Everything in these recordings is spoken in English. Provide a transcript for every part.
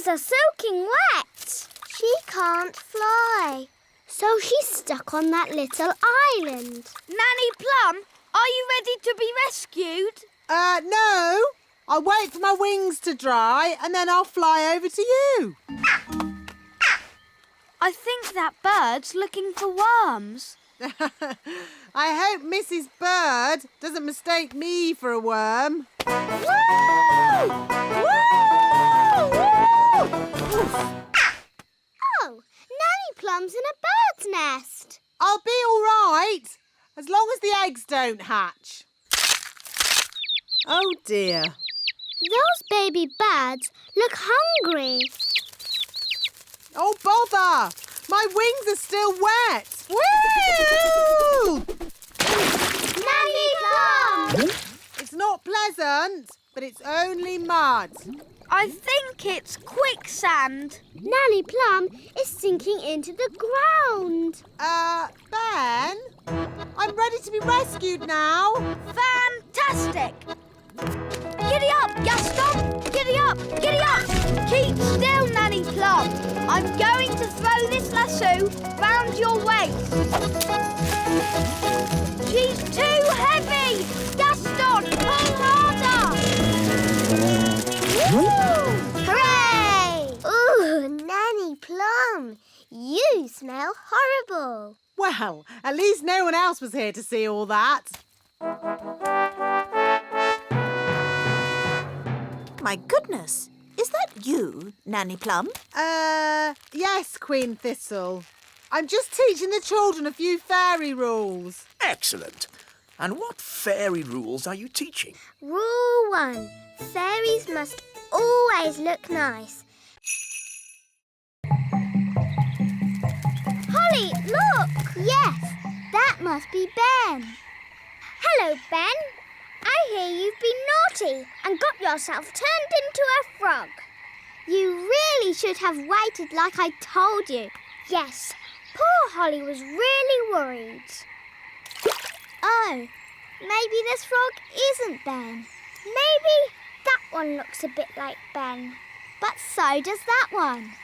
wings are soaking wet. She can't fly, so she's stuck on that little island. Nanny Plum, are you ready to be rescued? No. I'll wait for my wings to dry and then I'll fly over to you. I think that bird's looking for worms. I hope Mrs. Bird doesn't mistake me for a worm. Woo! Woo! Oh, Nanny Plum's in a bird's nest. I'll be all right, as long as the eggs don't hatch. Oh dear. Those baby birds look hungry. Oh bother! My wings are still wet. Woo! Nanny Plum! It's not pleasant, but it's only mud. I think it's quicksand. Nanny Plum is sinking into the ground. Ben? I'm ready to be rescued now. Fantastic! Giddy up, Gaston! Giddy up! Giddy up! Keep still, Nanny Plum. I'm going to throw this lasso round your waist. She's too heavy! Gaston, pull harder! Woo! Hooray! Ooh, Nanny Plum, you smell horrible. Well, at least no one else was here to see all that. My goodness, is that you, Nanny Plum? Yes, Queen Thistle. I'm just teaching the children a few fairy rules. Excellent. And what fairy rules are you teaching? Rule 1. Fairies must always look nice. Holly, look! Yes, that must be Ben. Hello, Ben. I hear you've been naughty and got yourself turned into a frog. You really should have waited like I told you. Yes, poor Holly was really worried. Oh, maybe this frog isn't Ben. Maybe that one looks a bit like Ben. But so does that one.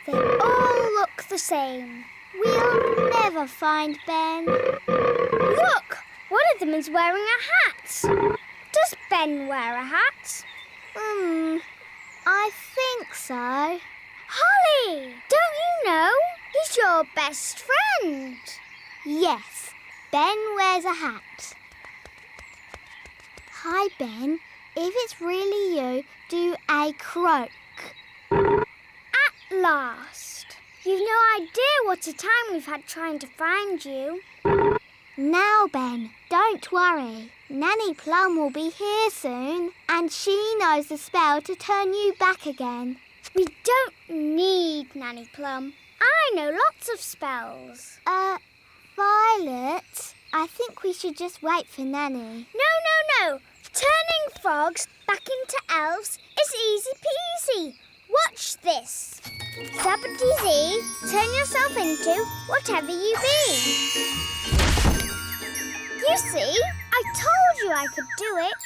They all look the same. We'll never find Ben. Look! One of them is wearing a hat. Does Ben wear a hat? I think so. Holly! Don't you know? He's your best friend. Yes, Ben wears a hat. Hi, Ben. If it's really you, do a croak. At last. You've no idea what a time we've had trying to find you. Now, Ben, don't worry. Nanny Plum will be here soon, and she knows the spell to turn you back again. We don't need Nanny Plum. I know lots of spells. Violet, I think we should just wait for Nanny. No. Turning frogs back into elves is easy peasy. Watch this. Zappity-zee, turn yourself into whatever you be. You see, I told you I could do it.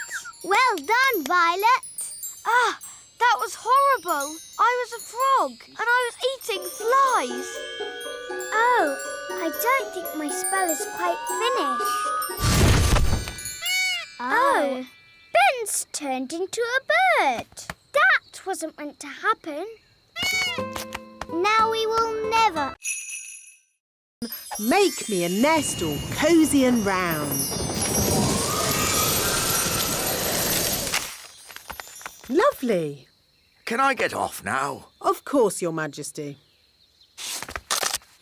Well done, Violet. Ah, that was horrible. I was a frog and I was eating flies. Oh, I don't think my spell is quite finished. Oh. Ben's turned into a bird. That wasn't meant to happen. Now we will never Make me a nest all cosy and round. Lovely. Can I get off now? Of course, Your Majesty.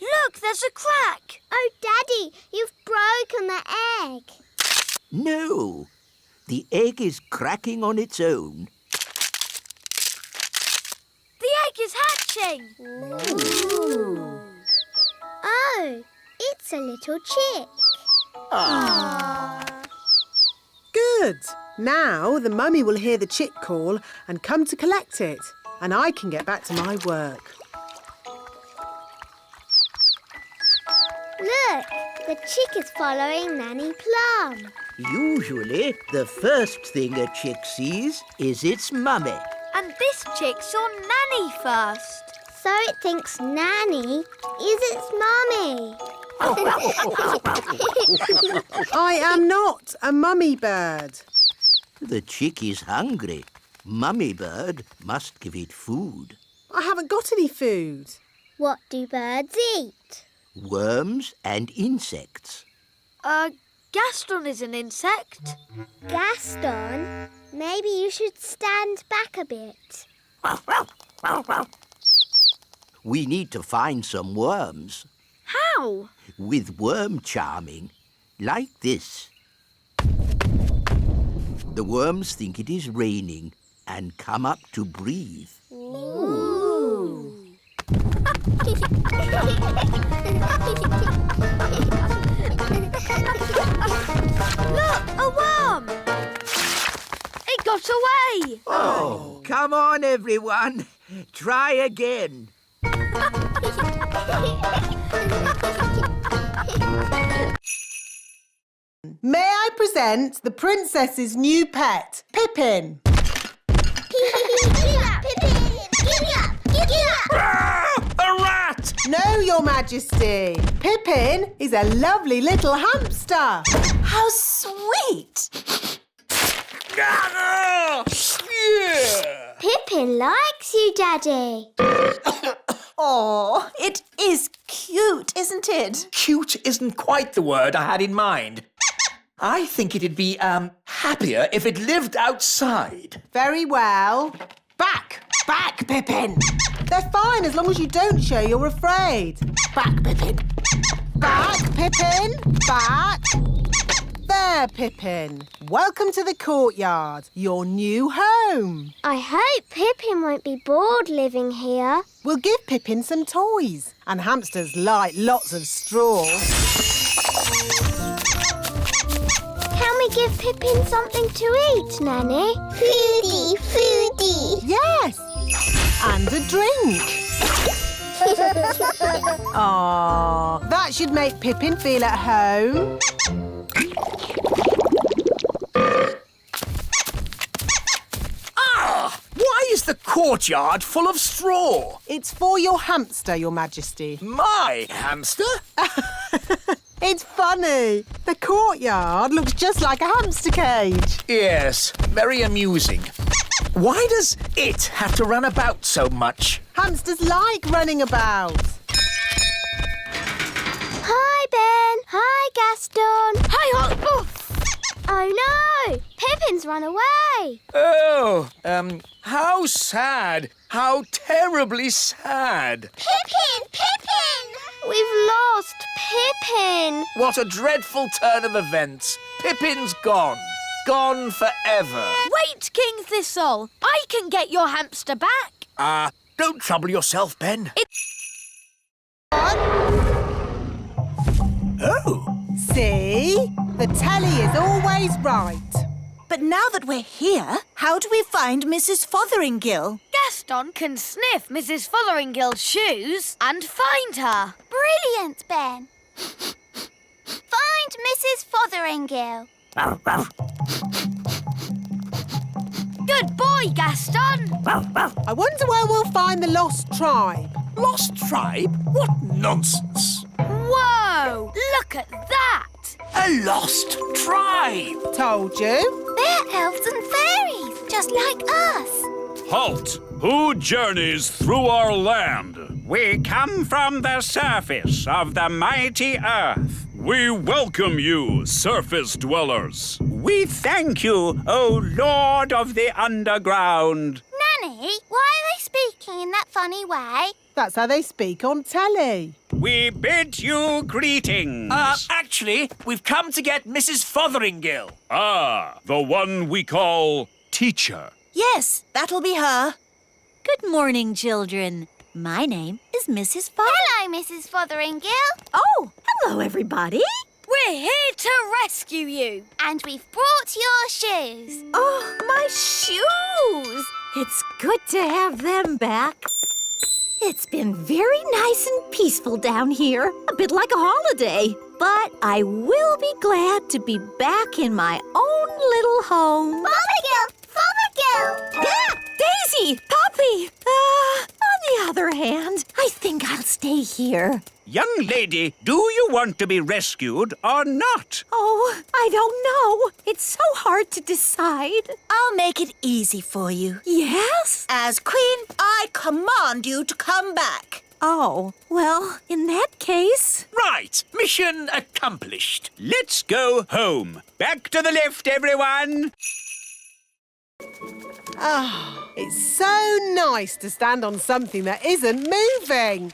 Look, there's a crack. Oh, Daddy, you've broken the egg. No, the egg is cracking on its own. The egg is hatching. Ooh. Oh, it's a little chick. Good. Now the mummy will hear the chick call and come to collect it, and I can get back to my work. Look, the chick is following Nanny Plum. Usually, the first thing a chick sees is its mummy. And this chick saw Nanny first. So it thinks Nanny is its mummy. I am not a mummy bird. The chick is hungry. Mummy bird must give it food. I haven't got any food. What do birds eat? Worms and insects. Gaston is an insect. Gaston, maybe you should stand back a bit. We need to find some worms. How? With worm charming, like this. The worms think it is raining and come up to breathe. Ooh. Look, a worm! It got away! Oh, come on, everyone. Try again. May I present the princess's new pet, Pippin? A rat! No, Your Majesty. Pippin is a lovely little hamster. How sweet! Yeah. Pippin likes you, Daddy. Oh, it is cute, isn't it? Cute isn't quite the word I had in mind. I think it'd be, happier if it lived outside. Very well. Back, Pippin! They're fine as long as you don't show you're afraid. Back, Pippin! Back, Pippin. Back. There, Pippin. Welcome to the courtyard, your new home. I hope Pippin won't be bored living here. We'll give Pippin some toys. And hamsters like lots of straw. Can we give Pippin something to eat, Nanny? Foodie, foodie. Yes. And a drink. Aww. That should make Pippin feel at home. Why is the courtyard full of straw? It's for your hamster, Your Majesty. My hamster? It's funny. The courtyard looks just like a hamster cage. Yes, very amusing. Why does it have to run about so much? Hamsters like running about. Hi, Ben. Hi, Gaston. Hi, Oh, no. Pippin's run away. Oh, how sad. How terribly sad. Pippin! We've lost Pippin. What a dreadful turn of events. Pippin's gone. Gone forever. Wait, King Thistle. I can get your hamster back. Don't trouble yourself, Ben. Oh. See? The telly is always right. But now that we're here, how do we find Mrs. Fotheringill? Gaston can sniff Mrs. Fotheringill's shoes and find her. Brilliant, Ben. Find Mrs. Fotheringill. Good boy, Gaston. I wonder where we'll find the lost tribe. Lost tribe? What nonsense. Whoa, look at that. A lost tribe. Told you. They're elves and fairies, just like us. Halt! Who journeys through our land? We come from the surface of the mighty earth. We welcome you, surface dwellers. We thank you, O Lord of the Underground. Nanny, why are they speaking in that funny way? That's how they speak on telly. We bid you greetings. Actually, we've come to get Mrs. Fotheringill. Ah, the one we call teacher. Yes, that'll be her. Good morning, children. My name is Mrs. Hello, Mrs. Fotheringill. Oh, hello, everybody. We're here to rescue you. And we've brought your shoes. Oh, my shoes. It's good to have them back. It's been very nice and peaceful down here, a bit like a holiday. but I will be glad to be back in my own little home. Fothergill! Fothergill! Ah, Daisy! Poppy! On the other hand, I think I'll stay here. Young lady, do you want to be rescued or not? Oh, I don't know. It's so hard to decide. I'll make it easy for you. Yes? As Queen, I command you to come back. Oh, well, in that case... Right, mission accomplished. Let's go home. Back to the left, everyone. It's so nice to stand on something that isn't moving.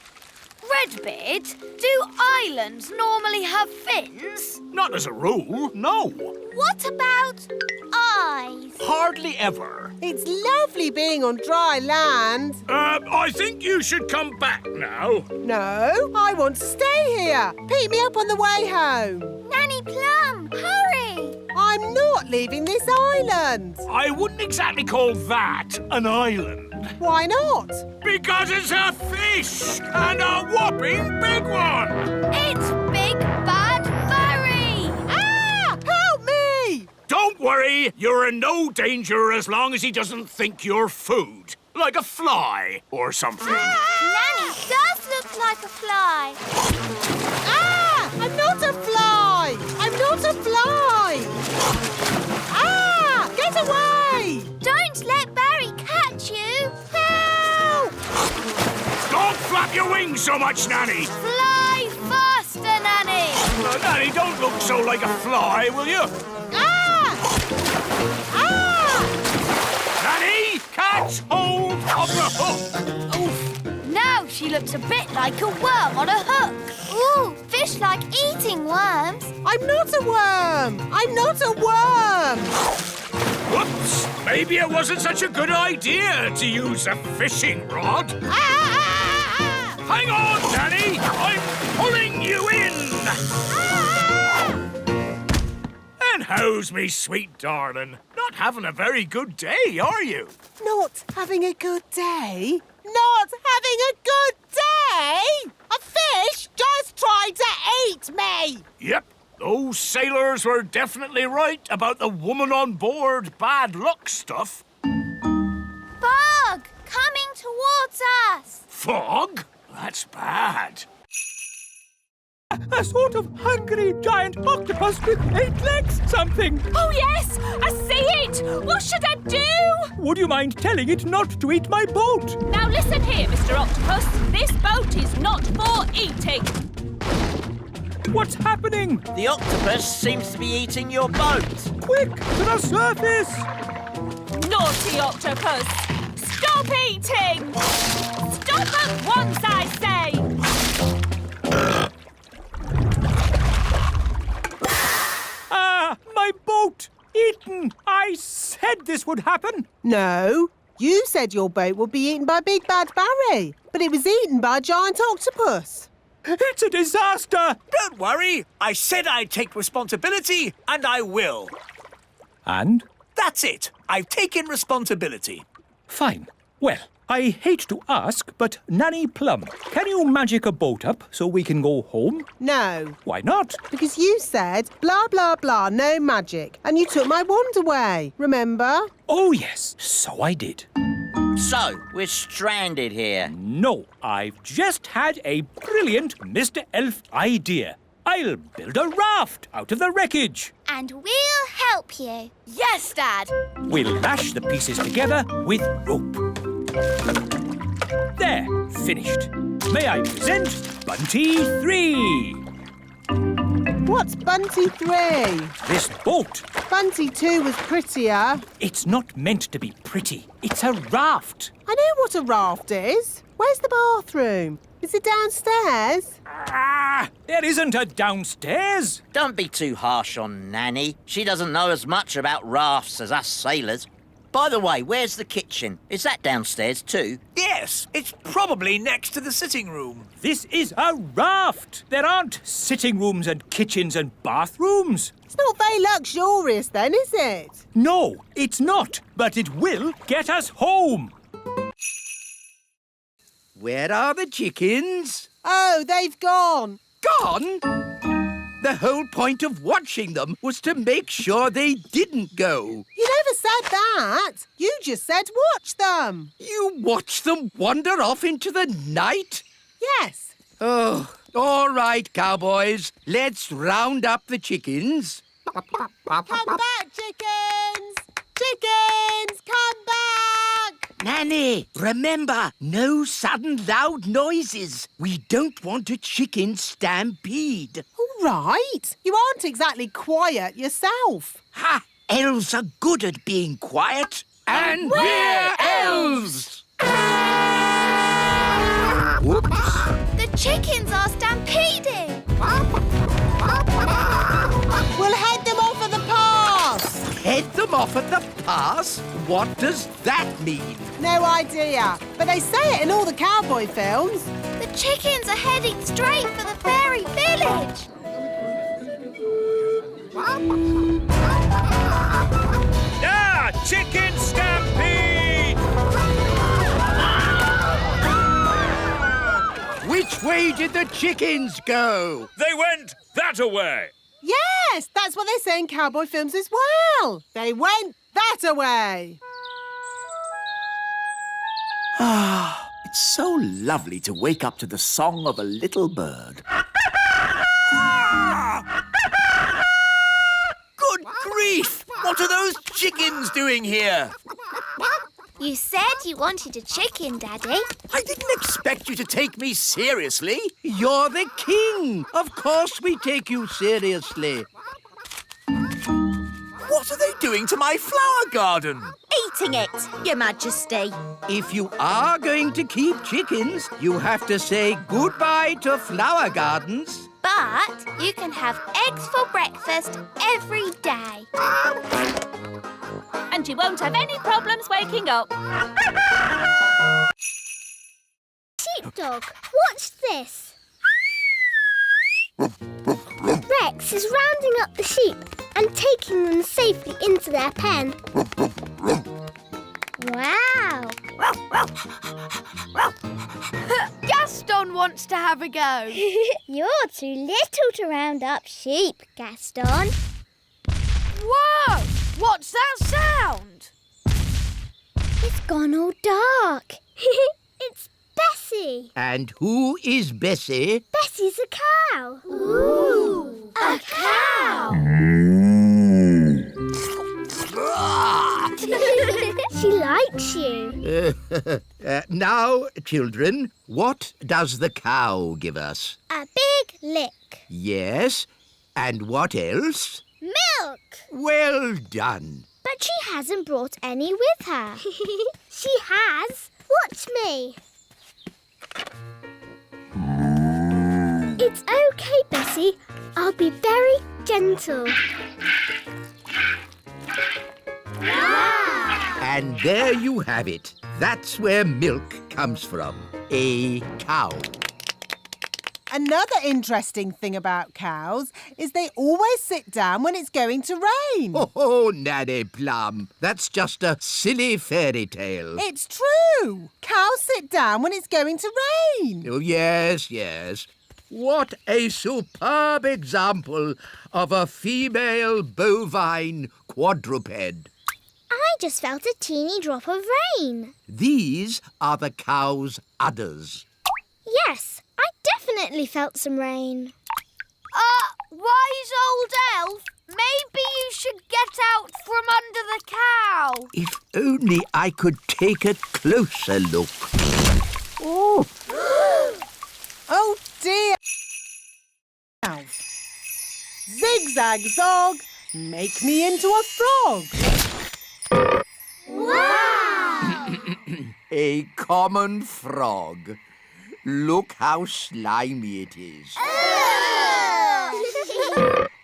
Redbeard, do islands normally have fins? Not as a rule, no. What about eyes? Hardly ever. It's lovely being on dry land. I think you should come back now. No, I want to stay here. Pick me up on the way home. Nanny Plum, hurry! I'm not leaving this island. I wouldn't exactly call that an island. Why not? Because it's a fish, and a whopping big one. It's Big Bad Furry! Ah! Help me! Don't worry, you're in no danger as long as he doesn't think you're food. Like a fly or something. Nanny does look like a fly. Ah! I'm not a fly! I'm not a fly! Ah! Get away! Don't let Barry catch you. Help! Don't flap your wings so much, Nanny. Fly faster, Nanny! Nanny, don't look so like a fly, will you? Ah! Ah! Nanny, catch hold of the hook. Oof! Now she looks a bit like a worm on a hook. Ooh, fish like eating worms. I'm not a worm! I'm not a worm! Whoops! Maybe it wasn't such a good idea to use a fishing rod. Hang on, Nanny! I'm pulling you in! And how's me sweet darling? Not having a very good day, are you? Not having a good day? Not having a good day? A fish just tried to eat me! Yep, those sailors were definitely right about the woman on board bad luck stuff. Bug, coming towards us. Fog? That's bad. A sort of hungry giant octopus with 8 legs, something. Oh, yes! I see it! What should I do? Would you mind telling it not to eat my boat? Now listen here, Mr. Octopus. This boat is not for eating. What's happening? The octopus seems to be eating your boat. Quick, to the surface! Naughty octopus! Stop eating! Stop at once, I say! My boat! Eaten! I said this would happen! No, you said your boat would be eaten by Big Bad Barry, but it was eaten by a giant octopus. It's a disaster! Don't worry. I said I'd take responsibility, and I will. And? That's it. I've taken responsibility. Fine. Well, I hate to ask, but Nanny Plum, can you magic a boat up so we can go home? No, Why not? because you said blah, blah, blah, no magic, and you took my wand away, remember? Oh, yes, so I did. So, we're stranded here. No, I've just had a brilliant Mr. Elf idea. I'll build a raft out of the wreckage. And we'll help you. Yes, Dad. We'll lash the pieces together with rope. There, finished. May I present Bunty 3? What's Bunty 3? This boat. Bunty 2 was prettier. It's not meant to be pretty. It's a raft. I know what a raft is. Where's the bathroom? Is it downstairs? There isn't a downstairs. Don't be too harsh on Nanny. She doesn't know as much about rafts as us sailors. By the way, where's the kitchen? Is that downstairs too? Yes, it's probably next to the sitting room. This is a raft. There aren't sitting rooms and kitchens and bathrooms. It's not very luxurious then, is it? No, it's not. But it will get us home. Where are the chickens? Oh, they've gone. Gone? The whole point of watching them was to make sure they didn't go. You never said that. You just said watch them. You watched them wander off into the night? Yes. Oh, all right, cowboys. Let's round up the chickens. Come back, chickens! Chickens, come back! Nanny, remember, no sudden loud noises. We don't want a chicken stampede. All right. You aren't exactly quiet yourself. Ha! Elves are good at being quiet. And we're elves! Whoops. The chickens are stampeding. We'll head them off at the pass. Head them off at the pass? What does that mean? No idea, but they say it in all the cowboy films. The chickens are heading straight for the fairy village. Ah, chicken stampede! Which way did the chickens go? They went that away. Yes, that's what they say in cowboy films as well. They went that away. Ah, it's so lovely to wake up to the song of a little bird. Good grief! What are those chickens doing here? You said you wanted a chicken, Daddy. I didn't expect you to take me seriously. You're the king. Of course we take you seriously. What are they doing to my flower garden? Eating it, Your Majesty. If you are going to keep chickens, you have to say goodbye to flower gardens. But you can have eggs for breakfast every day. And you won't have any problems waking up. Sheepdog, watch this. Rex is rounding up the sheep and taking them safely into their pen. Wow! Gaston wants to have a go. You're too little to round up sheep, Gaston. Whoa! What's that sound? It's gone all dark. It's Bessie. And who is Bessie? Bessie's a cow. Ooh, a cow! She likes you. Now, children, what does the cow give us? A big lick. Yes, and what else? Milk. Well done. But she hasn't brought any with her. She has. Watch me. It's okay, Bessie. I'll be very gentle. Wow! And there you have it. That's where milk comes from. A cow. Another interesting thing about cows is they always sit down when it's going to rain. Oh, Nanny Plum, that's just a silly fairy tale. It's true. Cows sit down when it's going to rain. Oh, yes, yes. What a superb example of a female bovine quadruped. I just felt a teeny drop of rain. These are the cow's udders. Yes, I definitely felt some rain. Wise old elf, maybe you should get out from under the cow. If only I could take a closer look. Oh, Oh, dear. Zigzag zog, make me into a frog. Wow! a common frog. Look how slimy it is.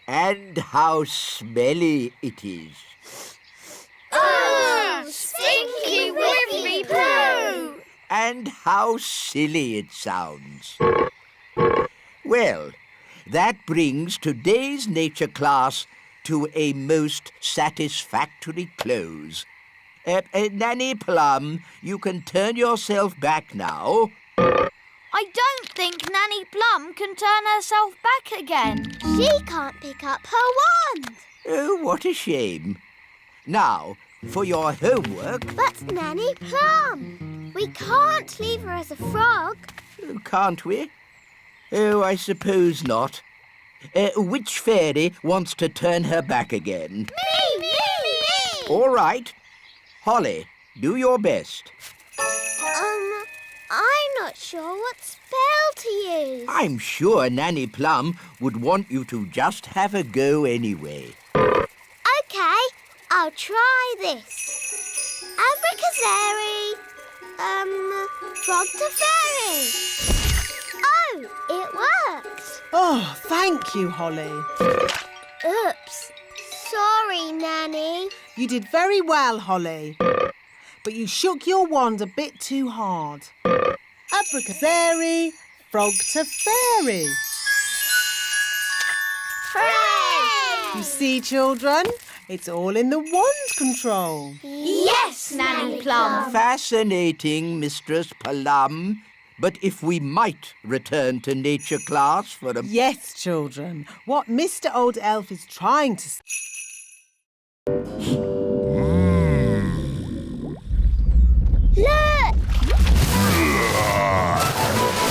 And how smelly it is. Oh, stinky whiffy poo! And how silly it sounds. Well, that brings today's nature class to a most satisfactory close. Nanny Plum, you can turn yourself back now. I don't think Nanny Plum can turn herself back again. She can't pick up her wand. Oh, what a shame. Now, for your homework. But Nanny Plum, we can't leave her as a frog. Oh, can't we? Oh, I suppose not. Which fairy wants to turn her back again? Me! All right. Holly, do your best. I'm not sure what spell to use. I'm sure Nanny Plum would want you to just have a go anyway. OK, I'll try this. Abracazary, frog to fairy. Oh, it worked. Oh, thank you, Holly. Oops. Sorry, Nanny. You did very well, Holly. But you shook your wand a bit too hard. Abracazary, frog to fairy. Hooray! You see, children, it's all in the wand control. Yes, Nanny Plum. Fascinating, Mistress Plum. But if we might return to nature class for a... Yes, children. What Mr. Old Elf is trying to... Look!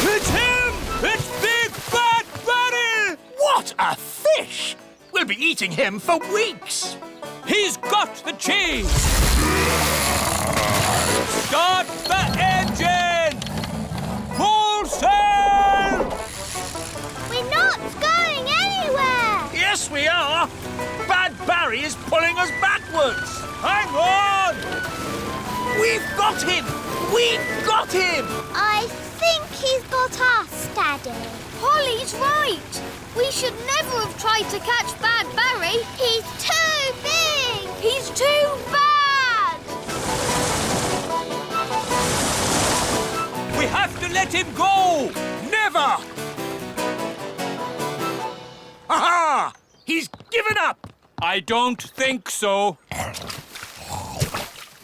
It's him! It's Big Bad Barry! What a fish! We'll be eating him for weeks. He's got the cheese! Start the engine! Full sail! We're not going anywhere! Yes, we are. Bad Barry is pulling us backwards. Hang on! We've got him! We've got him! I think he's got us, Daddy. Holly's right. We should never have tried to catch Bad Barry. He's too big! He's too bad! We have to let him go! Never! Aha! He's given up! I don't think so.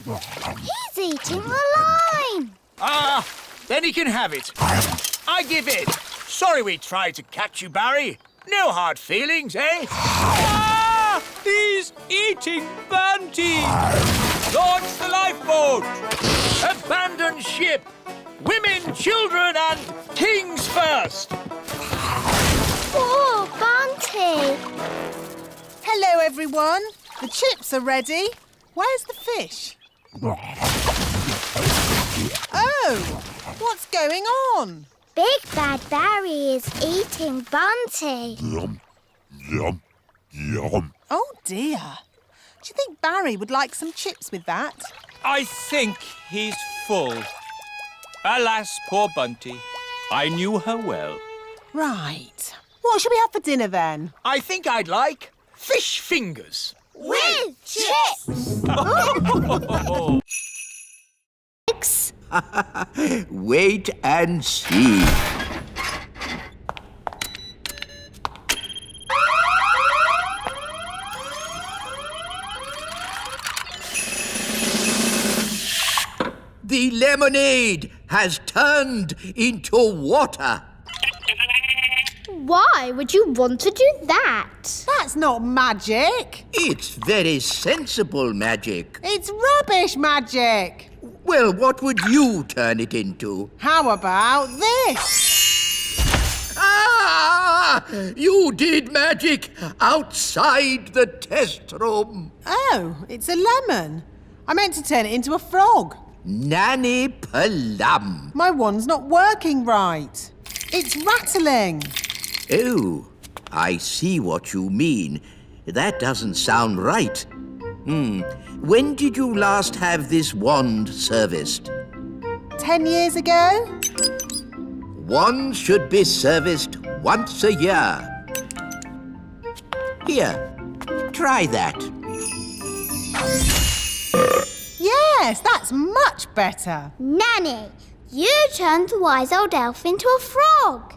He's eating the line! Ah, then he can have it. I give in. Sorry we tried to catch you, Barry. No hard feelings, eh? Ah! He's eating Bunty! Launch the lifeboat! Abandon ship! Women, children and kings first! Poor Bunty! Hello, everyone. The chips are ready. Where's the fish? Oh, what's going on? Big Bad Barry is eating Bunty. Yum, yum, yum. Oh, dear. Do you think Barry would like some chips with that? I think he's full. Alas, poor Bunty. I knew her well. Right. What shall we have for dinner, then? I think I'd like fish fingers. With chips! Wait and see. The lemonade has turned into water. Why would you want to do that? That's not magic. It's very sensible magic. It's rubbish magic. Well, what would you turn it into? How about this? Ah! You did magic outside the test room. Oh, it's a lemon. I meant to turn it into a frog. Nanny Plum. My wand's not working right. It's rattling. Oh, I see what you mean. That doesn't sound right. When did you last have this wand serviced? 10 years ago? Wands should be serviced once a year. Here, try that. Yes, that's much better. Nanny, you turned the wise old elf into a frog.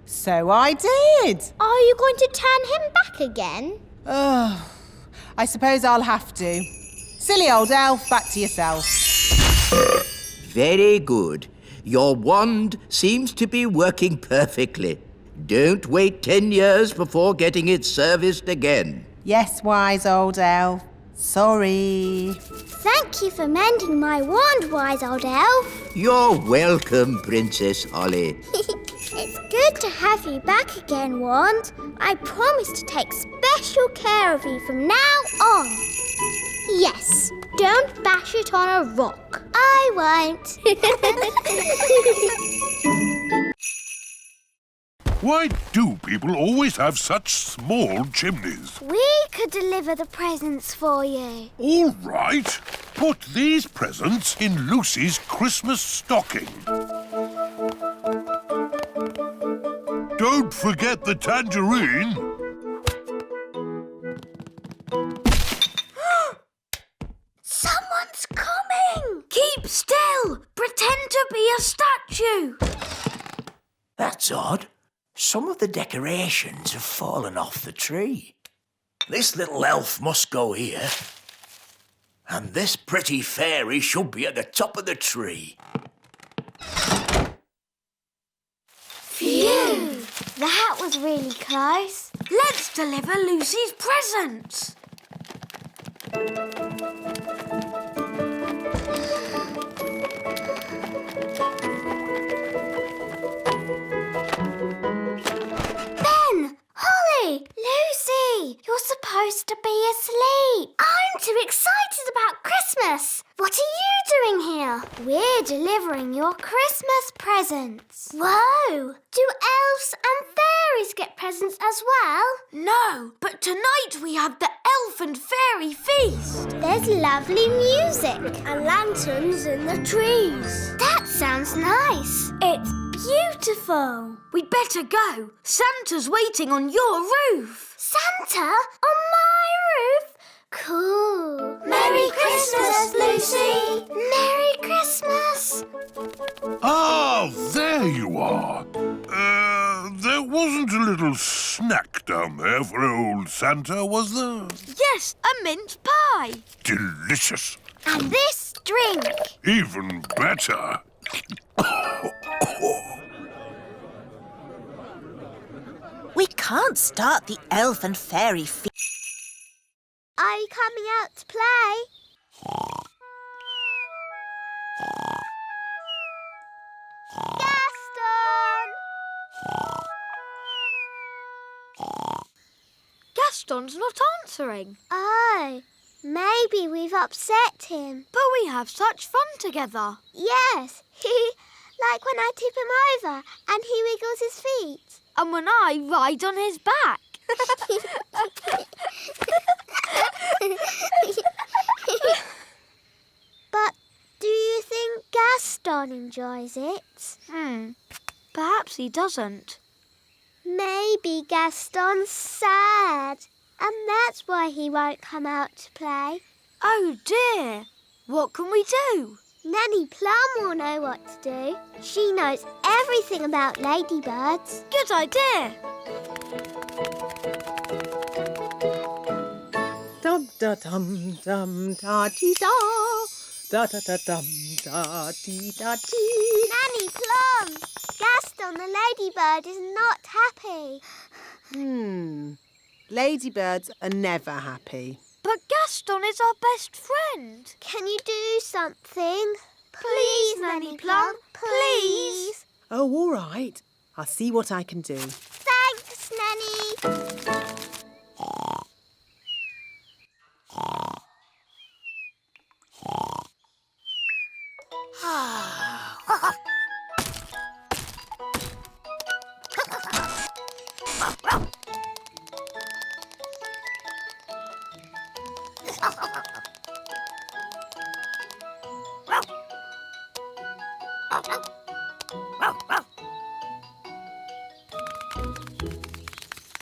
So I did. Are you going to turn him back again? Oh, I suppose I'll have to. Silly old elf, back to yourself. Very good. Your wand seems to be working perfectly. Don't wait 10 years before getting it serviced again. Yes, wise old elf. Sorry. Thank you for mending my wand, wise old elf. You're welcome, Princess Holly. It's good to have you back again, Wand. I promise to take special care of you from now on. Yes, don't bash it on a rock. I won't. Why do people always have such small chimneys? We could deliver the presents for you. All right. Put these presents in Lucy's Christmas stocking. Don't forget the tangerine. Someone's coming! Keep still! Pretend to be a statue! That's odd. Some of the decorations have fallen off the tree. This little elf must go here. And this pretty fairy should be at the top of the tree. Phew! That was really close. Let's deliver Lucy's presents! Ben! Holly! Lucy! You're supposed to be asleep. I'm too excited about Christmas. What are you doing here? We're delivering your Christmas presents. Whoa! Do elves and fairies get presents as well? No, but tonight we have the elf and fairy feast. There's lovely music. And lanterns in the trees. That sounds nice. It's beautiful. We'd better go. Santa's waiting on your roof. Santa? On my roof? Cool. Merry Christmas, Lucy. Merry Christmas. Ah, there you are. There wasn't a little snack down there for old Santa, was there? Yes, a mince pie. Delicious. And this drink. Even better. We can't start the elf and fairy feast. Are you coming out to play? Gaston! Gaston's not answering. Oh, maybe we've upset him. But we have such fun together. Yes, like when I tip him over and he wiggles his feet. And when I ride on his back. But do you think Gaston enjoys it? Perhaps he doesn't. Maybe Gaston's sad, and that's why he won't come out to play. Oh dear, what can we do? Nanny Plum will know what to do. She knows everything about ladybirds. Good idea. Dum da dum dum da dee da. Da da da dum da dee da dee. Nanny Plum! Gaston the ladybird is not happy. Ladybirds are never happy. But Gaston is our best friend. Can you do something? Please, Nanny Plum, please. Oh, all right. I'll see what I can do. Thanks, Nanny.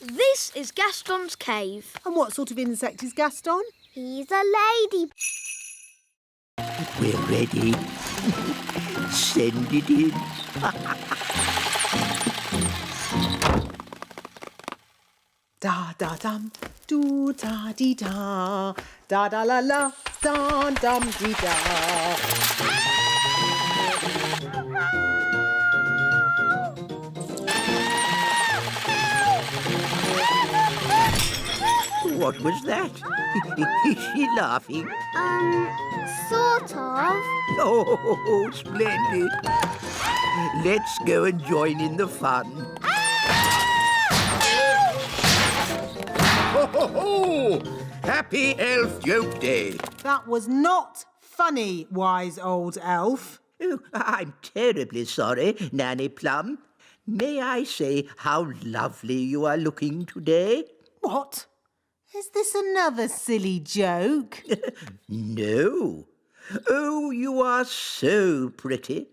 This is Gaston's cave. And what sort of insect is Gaston? He's a lady. We're ready. Send it in. Da da dum, do da dee da, da da la la, da dum dee da. What was that? Is she laughing? Sort of. Oh, splendid. Let's go and join in the fun. Ho, ho, ho! Happy Elf Joke Day. That was not funny, wise old elf. Oh, I'm terribly sorry, Nanny Plum. May I say how lovely you are looking today? What? Is this another silly joke? No. Oh, you are so pretty.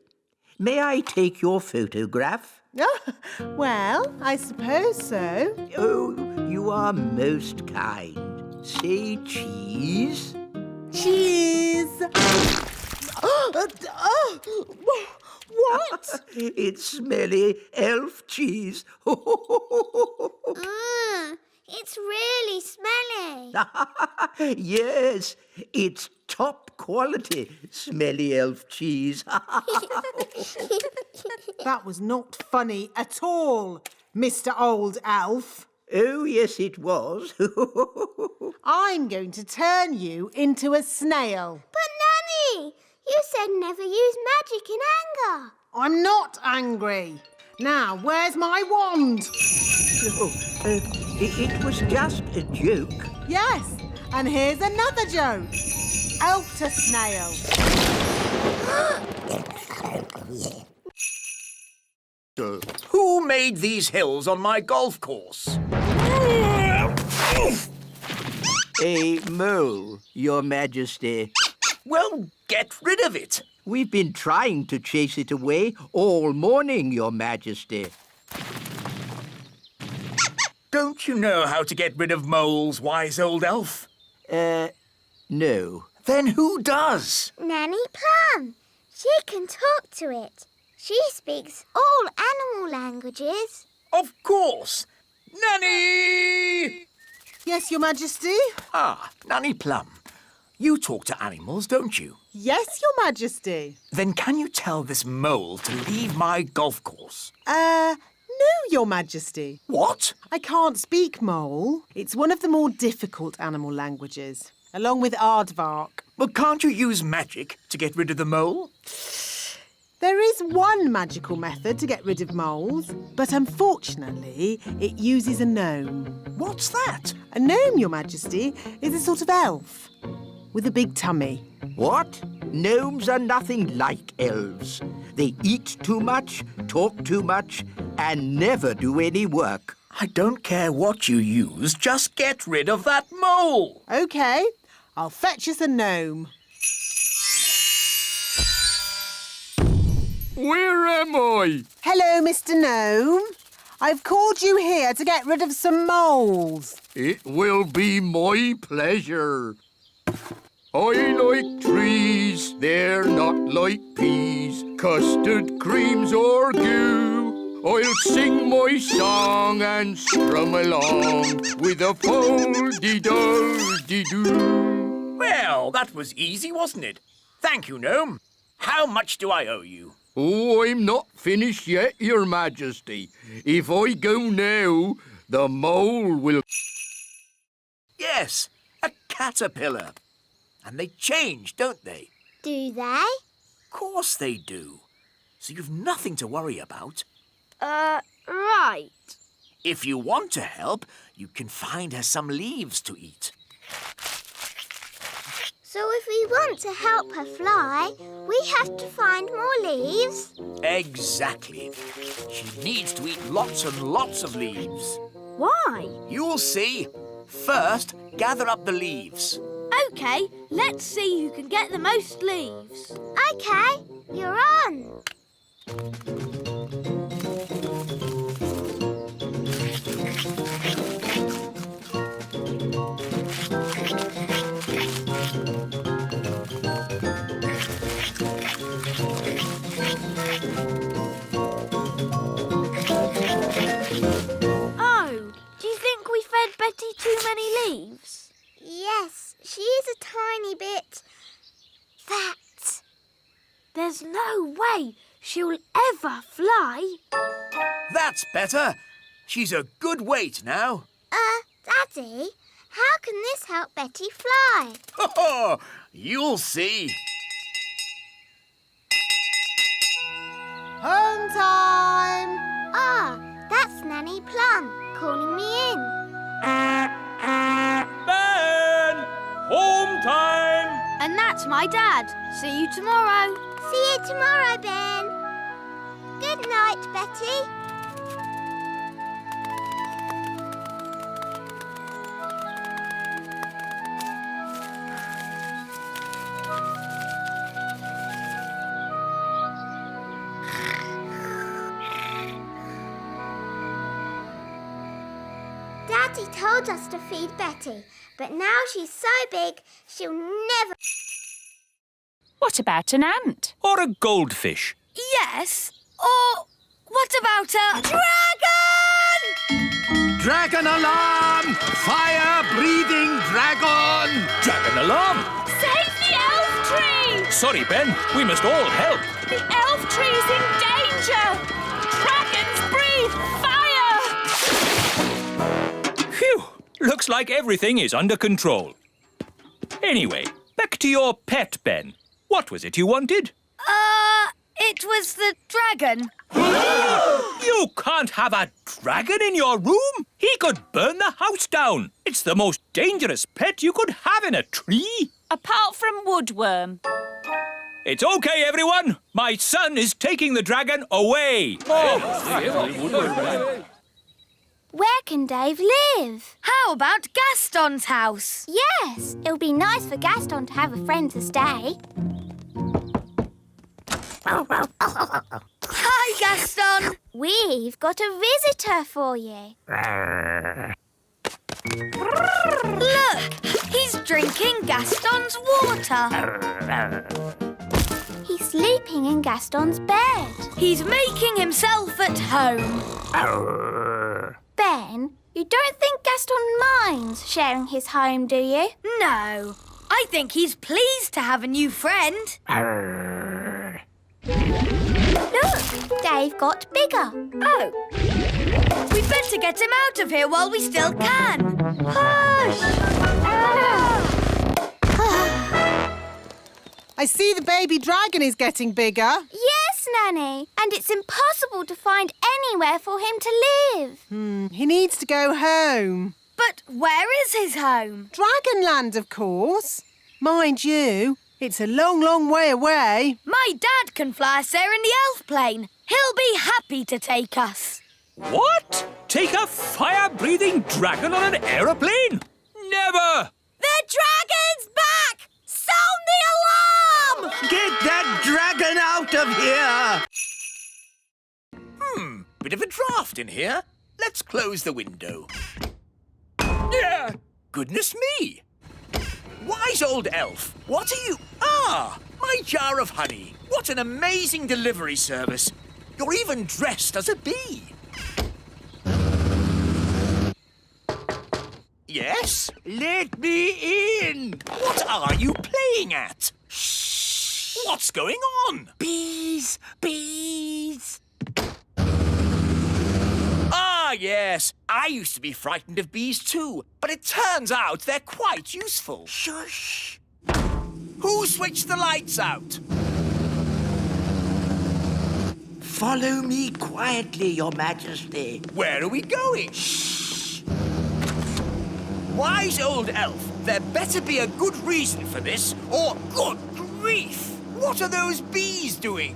May I take your photograph? Well, I suppose so. Oh, you are most kind. Say cheese. Cheese! What? It's smelly elf cheese. It's really smelly. Yes, it's top quality smelly elf cheese. That was not funny at all, Mr. Old Elf. Oh, yes, it was. I'm going to turn you into a snail. But, Nanny, you said never use magic in anger. I'm not angry. Now, where's my wand? It was just a joke. Yes, and here's another joke. Elf to snail. Who made these hills on my golf course? A mole, Your Majesty. Well, get rid of it. We've been trying to chase it away all morning, Your Majesty. Don't you know how to get rid of moles, wise old elf? No. Then who does? Nanny Plum. She can talk to it. She speaks all animal languages. Of course. Nanny! Yes, Your Majesty? Ah, Nanny Plum. You talk to animals, don't you? Yes, Your Majesty. Then can you tell this mole to leave my golf course? No, Your Majesty. What? I can't speak mole. It's one of the more difficult animal languages, along with aardvark. But can't you use magic to get rid of the mole? There is one magical method to get rid of moles, but unfortunately, it uses a gnome. What's that? A gnome, Your Majesty, is a sort of elf with a big tummy. What? Gnomes are nothing like elves. They eat too much, talk too much, and never do any work. I don't care what you use, just get rid of that mole. OK, I'll fetch us a gnome. Where am I? Hello, Mr. Gnome. I've called you here to get rid of some moles. It will be my pleasure. I like trees, they're not like peas, custard creams or goo. I'll sing my song and strum along with a fol-de-dol-de-doo. Well, that was easy, wasn't it? Thank you, Gnome. How much do I owe you? Oh, I'm not finished yet, Your Majesty. If I go now, the mole will... Yes, a caterpillar. And they change, don't they? Do they? Of course they do. So you've nothing to worry about. Right. If you want to help, you can find her some leaves to eat. So if we want to help her fly, we have to find more leaves? Exactly. She needs to eat lots and lots of leaves. Why? You'll see. First, gather up the leaves. OK, let's see who can get the most leaves. OK, you're on. Oh, do you think we fed Betty too many leaves? Yes, she is a tiny bit fat. There's no way she'll ever fly. That's better. She's a good weight now. Daddy, How can this help Betty fly? Oh, you'll see. Home time! Ah, that's Nanny Plum calling me in. Ben! Home time! And that's my dad. See you tomorrow. See you tomorrow, Ben. Good night, Betty. Daddy told us to feed Betty, but now she's so big, she'll never... What about an ant? Or a goldfish? Yes. Or what about a dragon? Dragon alarm! Fire-breathing dragon! Dragon alarm! Save the elf tree! Sorry, Ben. We must all help. The elf tree's in danger! Dragons breathe fire! Phew! Looks like everything is under control. Anyway, back to your pet, Ben. What was it you wanted? It was the dragon. You can't have a dragon in your room. He could burn the house down. It's the most dangerous pet you could have in a tree. Apart from Woodworm. It's okay, everyone. My son is taking the dragon away. Where can Dave live? How about Gaston's house? Yes, it'll be nice for Gaston to have a friend to stay. Hi, Gaston. We've got a visitor for you. Look, he's drinking Gaston's water. He's sleeping in Gaston's bed. He's making himself at home. Ben, you don't think Gaston minds sharing his home, do you? No, I think he's pleased to have a new friend. Look, Dave got bigger. Oh. We'd better get him out of here while we still can. Hush! I see the baby dragon is getting bigger. Yes, Nanny. And it's impossible to find anywhere for him to live. He needs to go home. But where is his home? Dragonland, of course. Mind you, it's a long, long way away. My dad can fly us there in the elf plane. He'll be happy to take us. What? Take a fire-breathing dragon on an aeroplane? Never! The dragon's back! Sound the alarm! Get that dragon out of here! Bit of a draft in here. Let's close the window. Yeah, goodness me. Wise old elf, what are you... Ah, my jar of honey. What an amazing delivery service. You're even dressed as a bee. Yes? Let me in! What are you playing at? Shh! What's going on? Bees! Bees! Ah, yes. I used to be frightened of bees too, but it turns out they're quite useful. Shush! Who switched the lights out? Follow me quietly, Your Majesty. Where are we going? Shh! Wise old elf, there better be a good reason for this, or good grief! What are those bees doing?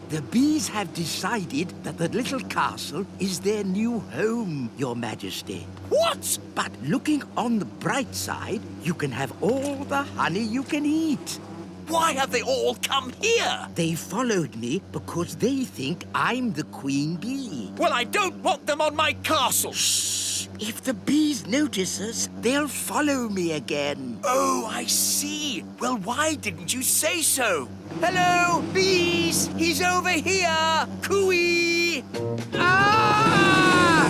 The bees have decided that the little castle is their new home, Your Majesty. What? But looking on the bright side, you can have all the honey you can eat. Why have they all come here? They followed me because they think I'm the queen bee. Well, I don't want them on my castle. Shh! If the bees notice us, they'll follow me again. Oh, I see. Well, why didn't you say so? Hello, bees! He's over here! Cooey! Ah!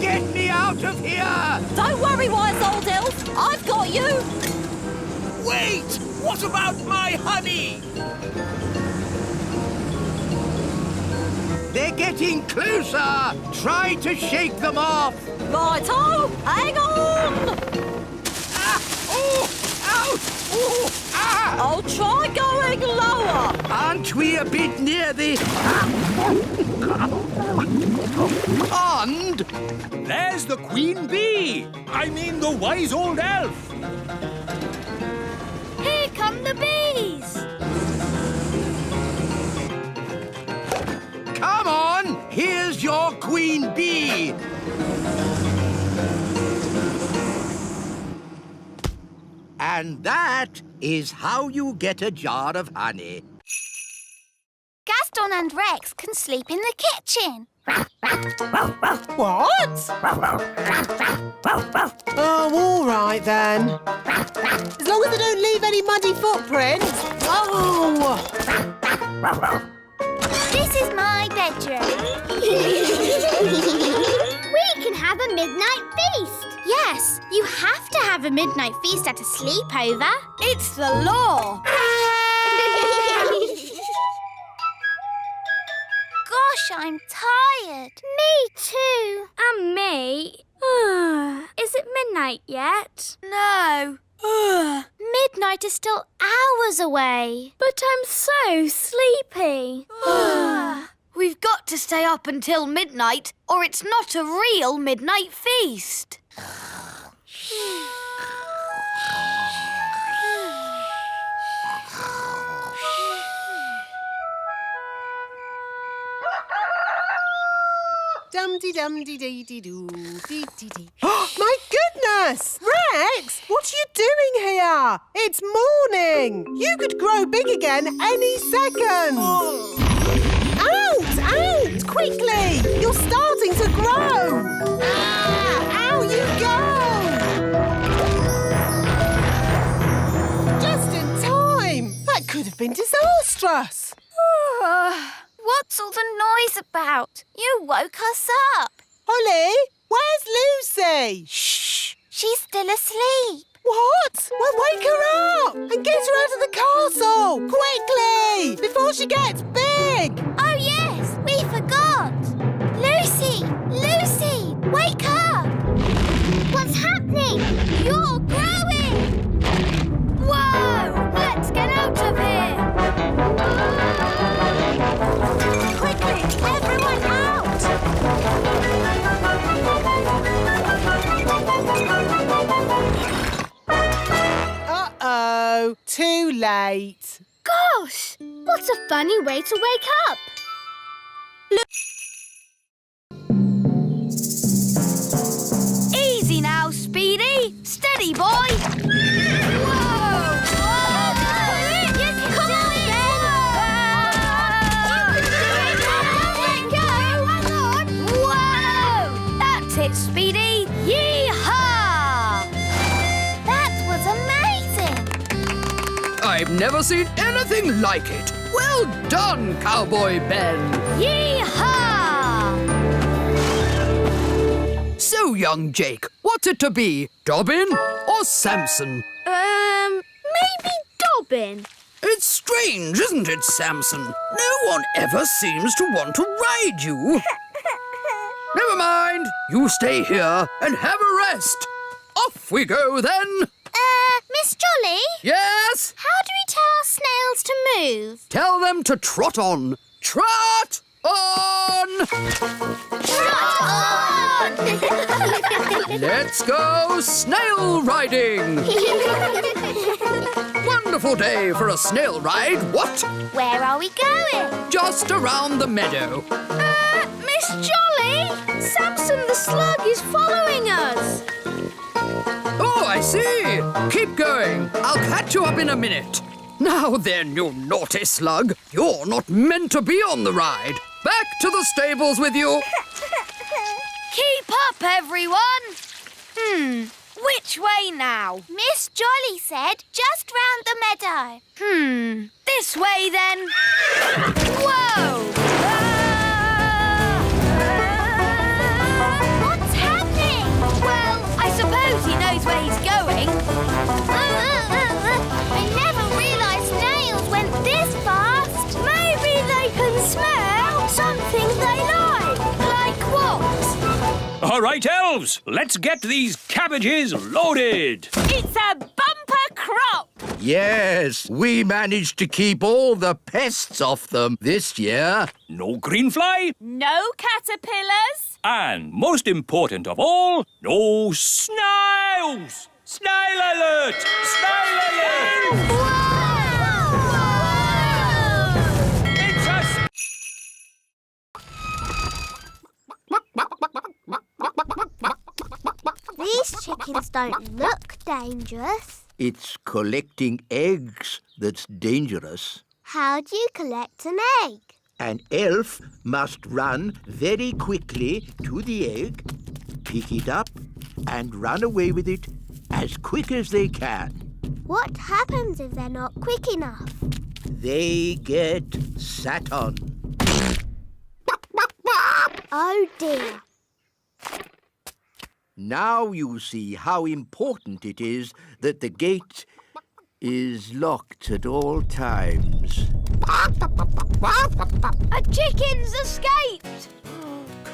Get me out of here! Don't worry, wise old elf. I've got you. Wait! What about my honey? They're getting closer! Try to shake them off! Right-o! Hang on! Ah! Oh! Ouch! Oh! Ah! I'll try going lower. Aren't we a bit near the... pond? There's the queen bee. I mean the wise old elf. Here come the bees. Come on! Here's your queen bee! And that is how you get a jar of honey. Gaston and Rex can sleep in the kitchen. What? Oh, all right then. As long as they don't leave any muddy footprints. Oh! This is my bedroom. We can have a midnight feast. Yes, you have to have a midnight feast at a sleepover. It's the law. Gosh, I'm tired. Me too. And me. Is it midnight yet? No. Midnight is still hours away. But I'm so sleepy. We've got to stay up until midnight, or it's not a real midnight feast. Dum-de-dum-de-dee-dee-doo, My goodness! Rex, what are you doing here? It's morning. You could grow big again any second. Out! Out! Quickly! You're starting to grow. Out you go! Just in time. That could have been disastrous. What's all the noise about? You woke us up. Holly, where's Lucy? Shh. She's still asleep. What? Well, wake her up and get her out of the castle! Quickly! Before she gets big! Oh, yes, we forgot. Lucy! Lucy! Wake up! What's happening? You're growing! Whoa! Let's get out of here! Quickly, everyone out! Uh-oh, too late. Gosh, what a funny way to wake up. Easy now, Speedy. Steady, boy. Whoa! Come on, Whoa! That's it, Speedy. Yee-haw! That was amazing. I've never seen anything like it. Well done, Cowboy Ben. Yee-haw! So, young Jake, what's it to be? Dobbin or Samson? Maybe Dobbin. It's strange, isn't it, Samson? No one ever seems to want to ride you. Never mind. You stay here and have a rest. Off we go, then. Miss Jolly? Yes? How do we tell our snails to move? Tell them to trot on. Trot on! Trot on! Let's go snail riding. Wonderful day for a snail ride, what? Where are we going? Just around the meadow. Miss Jolly! Samson the slug is following us. Oh, I see. Keep going. I'll catch you up in a minute. Now then, you naughty slug. You're not meant to be on the ride. Back to the stables with you. Keep up, everyone. Which way now? Miss Jolly said just round the meadow. This way, then. Whoa! What's happening? Well, I suppose he knows where he's going. I never realised snails went this fast. Maybe they can smell something they All right, elves, let's get these cabbages loaded. It's a bumper crop. Yes, we managed to keep all the pests off them this year. No greenfly, No caterpillars. and most important of all, no snails. Snail alert! Snail alert! It's a These chickens don't look dangerous. It's collecting eggs that's dangerous. How do you collect an egg? An elf must run very quickly to the egg, pick it up, and run away with it as quick as they can. What happens if they're not quick enough? They get sat on. Oh dear. Now you see how important it is that the gate is locked at all times. A chicken's escaped!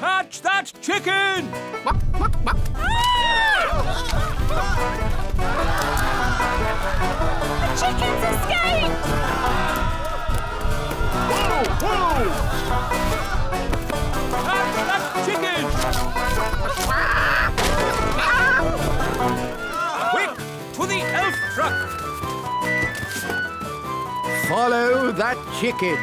catch that chicken! The chicken's escaped! Catch that chicken! Quick, to the elf truck! Follow that chicken.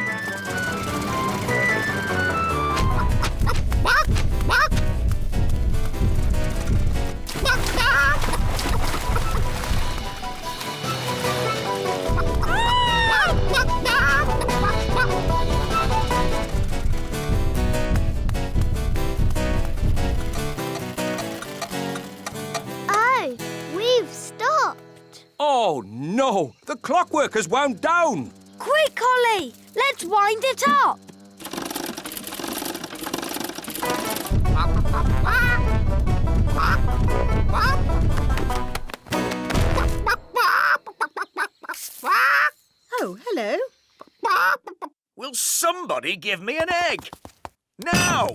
Oh, we've stopped. Oh, no! The clockwork has wound down! Quick, Ollie! Let's wind it up! Oh, hello. Will somebody give me an egg? Now!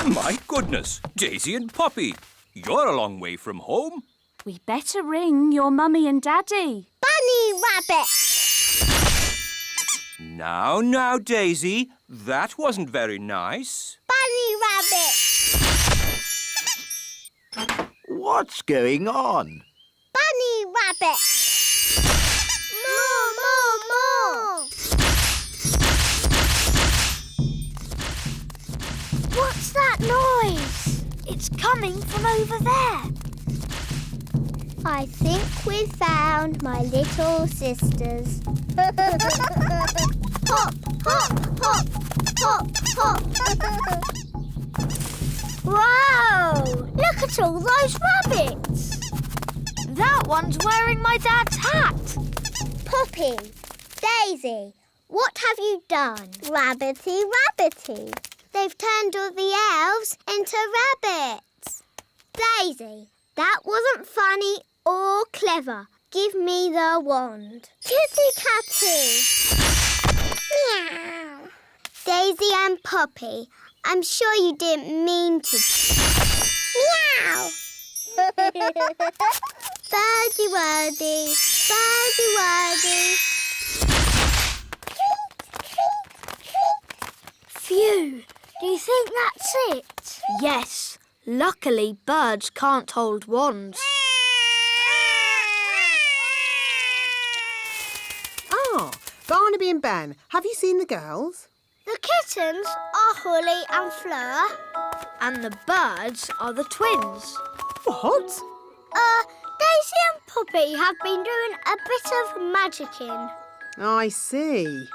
My goodness, Daisy and Poppy, you're a long way from home. We better ring your mummy and daddy. Bunny rabbit. Now, Daisy, that wasn't very nice. Bunny rabbit. What's going on? Bunny rabbit. More, more, more. What's that noise? It's coming from over there. I think we've found my little sisters. Hop, hop, hop, hop, hop. Whoa! Look at all those rabbits. That one's wearing my dad's hat. Poppy, Daisy, what have you done? Rabbity, rabbity. They've turned all the elves into rabbits. Daisy, that wasn't funny or clever. Give me the wand. Kitty Catty. Meow. Daisy and Poppy, I'm sure you didn't mean to. Meow. Birdie wordy, birdie wordy. Phew! Do you think that's it? Yes. Luckily, birds can't hold wands. Ah, Barnaby and Ben, have you seen the girls? The kittens are Holly and Fleur. And the birds are the twins. What? Daisy and Poppy have been doing a bit of magicking. I see.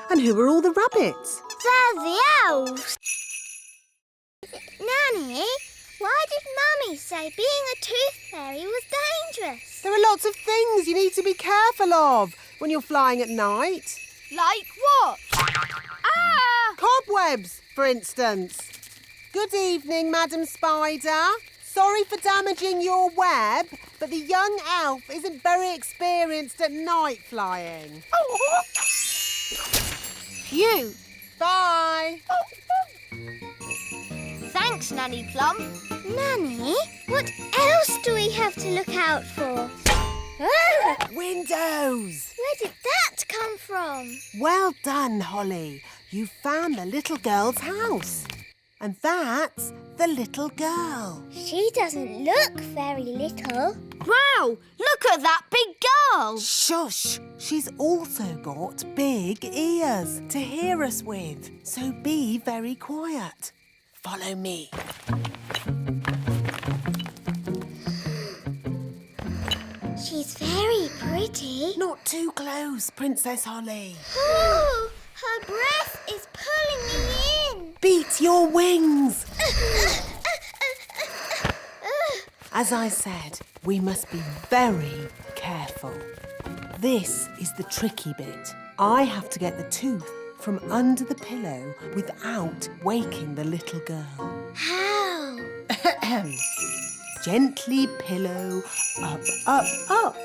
And who are all the rabbits? They're the elves. Nanny, why did Mummy say being a tooth fairy was dangerous? There are lots of things you need to be careful of when you're flying at night. Like what? Ah! Cobwebs, for instance. Good evening, Madam Spider. Sorry for damaging your web, but the young elf isn't very experienced at night flying. Phew! Bye. Thanks, Nanny Plum. Nanny, what else do we have to look out for? Ah, Windows. where did that come from? Well done, Holly. You found the little girl's house. And that's the little girl. She doesn't look very little. Wow, look at that big girl. Shush! She's also got big ears to hear us with. So be very quiet. Follow me. She's very pretty. Not too close, Princess Holly. Oh, her breath is pulling me in. Beat your wings. As I said, we must be very careful. This is the tricky bit. I have to get the tooth from under the pillow without waking the little girl. How? Gently pillow, up, up, up.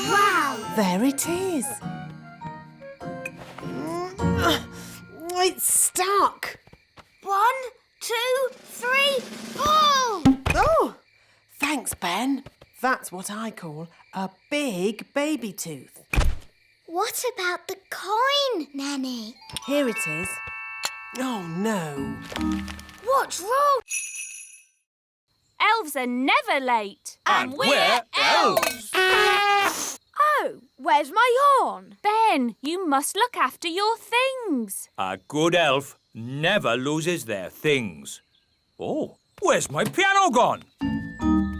Wow! There it is. It's stuck. 1, 2, 3, pull! Oh, thanks, Ben. That's what I call a big baby tooth. What about the coin, Nanny? Here it is. Oh, no. What's wrong? Elves are never late. And we're elves. Oh, where's my horn? Ben, you must look after your things. A good elf never loses their things. Oh, where's my piano gone?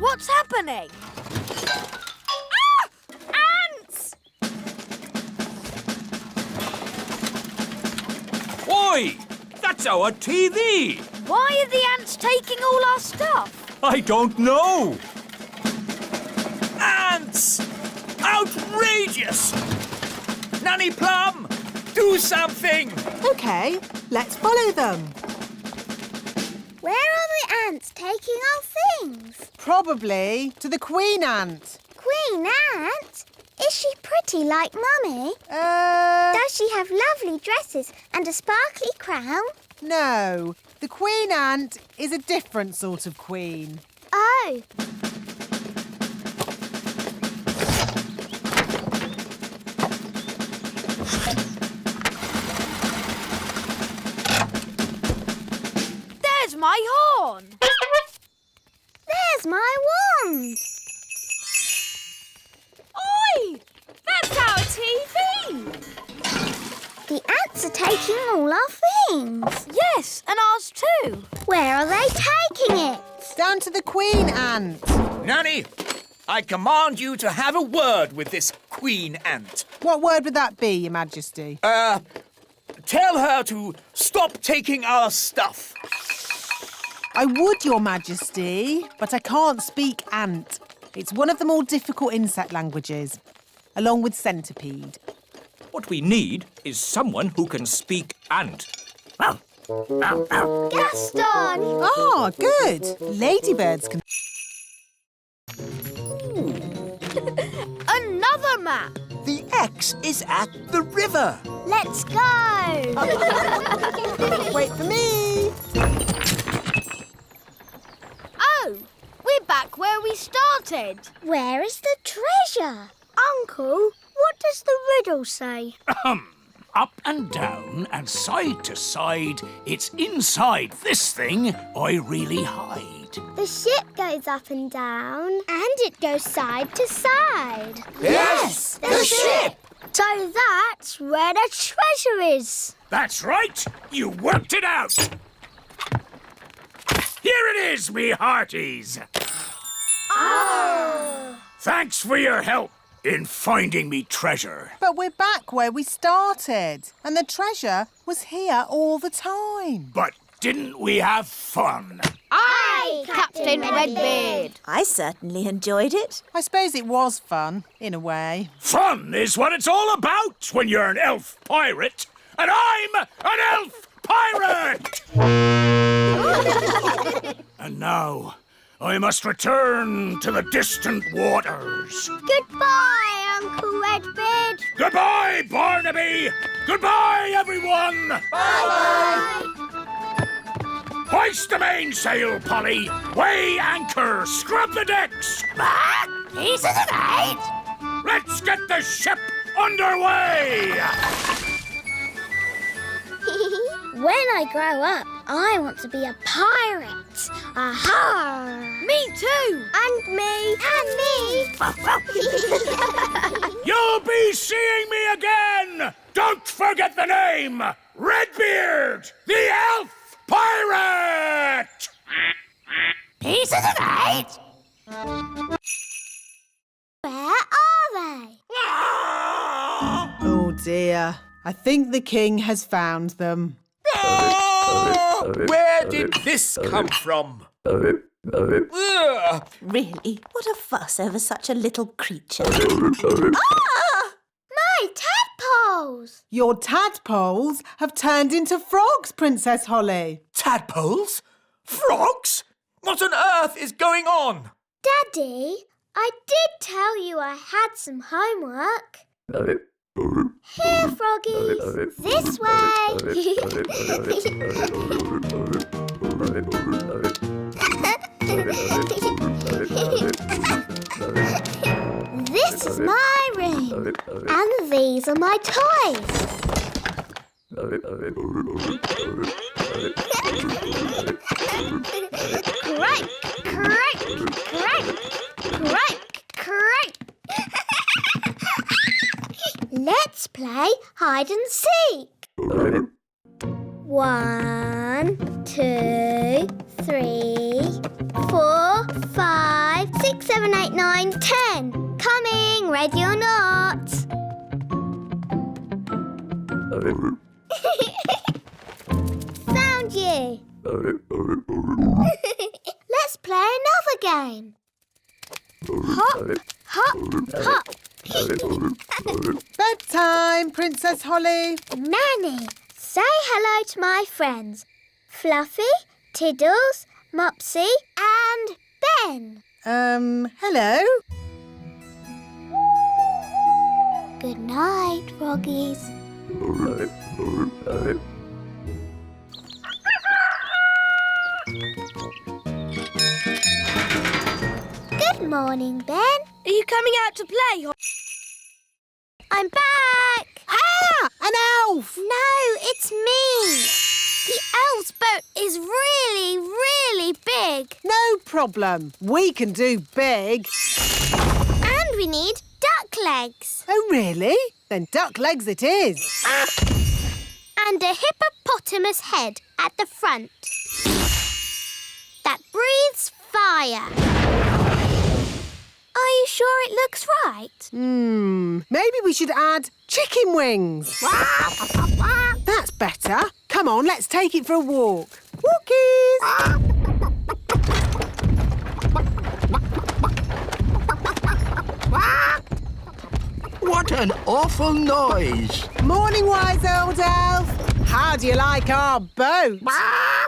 What's happening? Ah! Ants! Oi! That's our TV! Why are the ants taking all our stuff? I don't know. Ants! Outrageous! Nanny Plum, do something! OK, let's follow them. Where are the ants taking our things? Probably to the queen ant. Queen Ant? Is she pretty like Mummy? Uh, Does she have lovely dresses and a sparkly crown? no. The queen ant is a different sort of queen. Oh, There's my horn. there's my wand. Oi! That's our TV! The ants are taking all our things. Yes, and ours too. Where are they taking it? Down to the queen ant. Nanny, I command you to have a word with this queen ant. What word would that be, Your Majesty? Tell her to stop taking our stuff. I would, Your Majesty, but I can't speak ant. It's one of the more difficult insect languages, along with centipede. What we need is someone who can speak ant. Gaston! Ah, good. Ladybirds can... Another map. The X is at the river. Let's go! Wait for me. Oh, we're back where we started. Where is the treasure? Uncle, what does the riddle say? Up and down and side to side, it's inside this thing I really hide. The ship goes up and down. And it goes side to side. Yes, the ship! So that's where the treasure is. That's right, you worked it out. Here it is, me hearties. Oh! Thanks for your help in finding me treasure. But we're back where we started, and the treasure was here all the time. But didn't we have fun? Aye, Captain Redbeard. I certainly enjoyed it. I suppose it was fun, in a way. Fun is what it's all about when you're an elf pirate, and I'm an elf pirate! And now, I must return to the distant waters. Goodbye, Uncle Redbeard. Goodbye, Barnaby! Goodbye, everyone! Bye-bye. Hoist the mainsail, Polly! Weigh anchor! Scrub the decks! He's in the night. Let's get the ship underway! When I grow up, I want to be a pirate. Aha! Me too. And me. And me. You'll be seeing me again! Don't forget the name! Redbeard, the elf pirate! He's in the night. Where are they? Oh dear. I think the king has found them. Oh, where did this come from? Ugh. Really? What a fuss over such a little creature. My tadpoles! Your tadpoles have turned into frogs, Princess Holly. Tadpoles? Frogs? What on earth is going on? Daddy, I did tell you I had some homework. Here, froggies. This way. This is my room. And these are my toys. Crank, crank, crank, crank, crank. Let's play hide and seek. 1, 2, 3, 4, 5, 6, 7, 8, 9, 10. Coming, ready or not. Found you. Let's play another game. Hop, hop, hop. Bedtime, Princess Holly. Nanny, say hello to my friends. Fluffy, Tiddles, Mopsy and Ben. Hello? Good night, froggies. Good morning, Ben. Are you coming out to play? I'm back. Ah! An elf! No, it's me. The elf's boat is really, really big. No problem. We can do big. And we need duck legs. Oh, really? Then duck legs it is. And a hippopotamus head at the front. That breathes fire. Are you sure it looks right? Maybe we should add chicken wings. That's better. Come on, let's take it for a walk. Walkies! What an awful noise. Morning, wise old elf. How do you like our boat?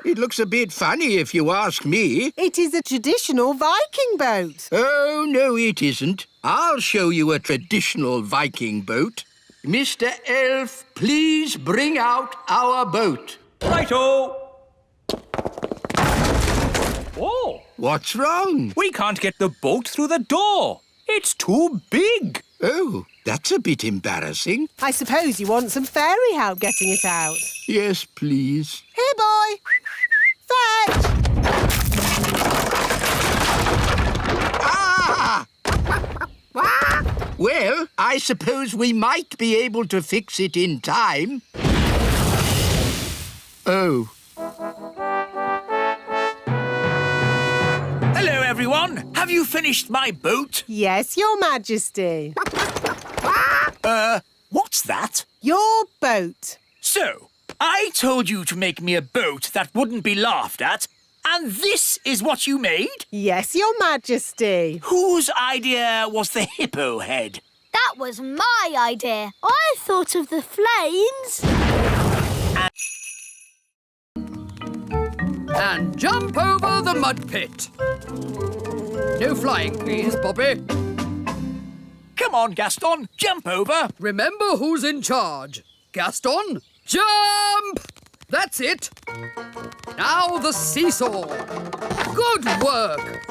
It looks a bit funny if you ask me. It is a traditional Viking boat. Oh, no, it isn't. I'll show you a traditional Viking boat. Mr. Elf, please bring out our boat. Righto! Oh! What's wrong? We can't get the boat through the door. It's too big. Oh, that's a bit embarrassing. I suppose you want some fairy help getting it out. Yes, please. Here, boy. Fetch! Ah! Well, I suppose we might be able to fix it in time. Oh. Hello, everyone. Have you finished my boat? Yes, Your Majesty. What's that? Your boat. So, I told you to make me a boat that wouldn't be laughed at, and this is what you made? Yes, Your Majesty. Whose idea was the hippo head? That was my idea. I thought of the flames. And jump over the mud pit. No flying, please, Bobby. Come on, Gaston, jump over. Remember who's in charge. Gaston, jump! That's it. Now the seesaw. Good work.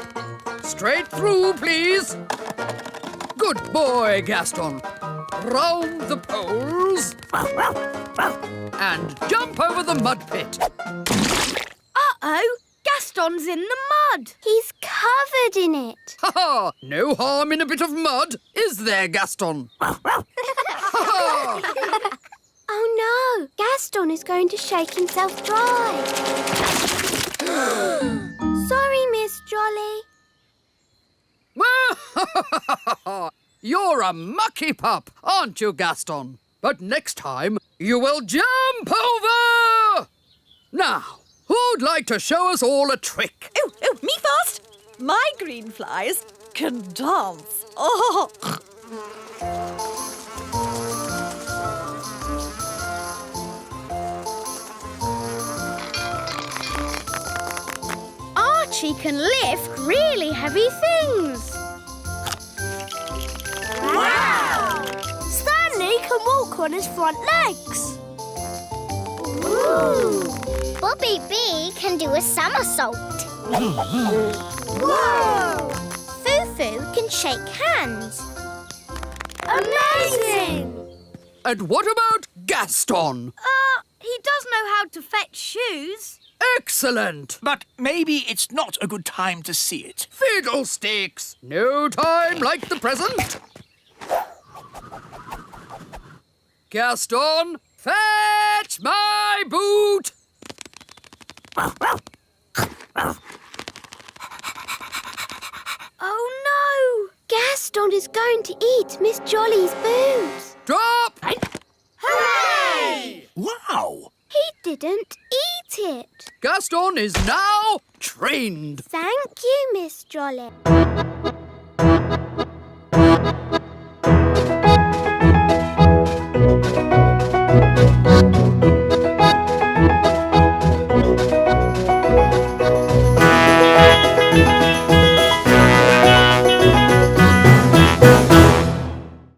Straight through, please. Good boy, Gaston. Round the poles. And jump over the mud pit. Uh-oh, Gaston's in the mud. He's covered in it. Ha ha! No harm in a bit of mud, is there, Gaston? Oh no, Gaston is going to shake himself dry. Sorry, Miss Jolly. You're a mucky pup, aren't you, Gaston? But next time, you will jump over! Now, who'd like to show us all a trick? Oh, me first. My green flies can dance. Oh. Archie can lift really heavy things. Wow! Stanley can walk on his front legs. Ooh! Bobby B can do a somersault. Whoa! Foo-Foo can shake hands. Amazing! And what about Gaston? He does know how to fetch shoes. Excellent! But maybe it's not a good time to see it. Fiddlesticks! No time like the present. Gaston, fetch my boot! Oh no! Gaston is going to eat Miss Jolly's boots. Drop! Hooray! Wow! He didn't eat it. Gaston is now trained. Thank you, Miss Jolly.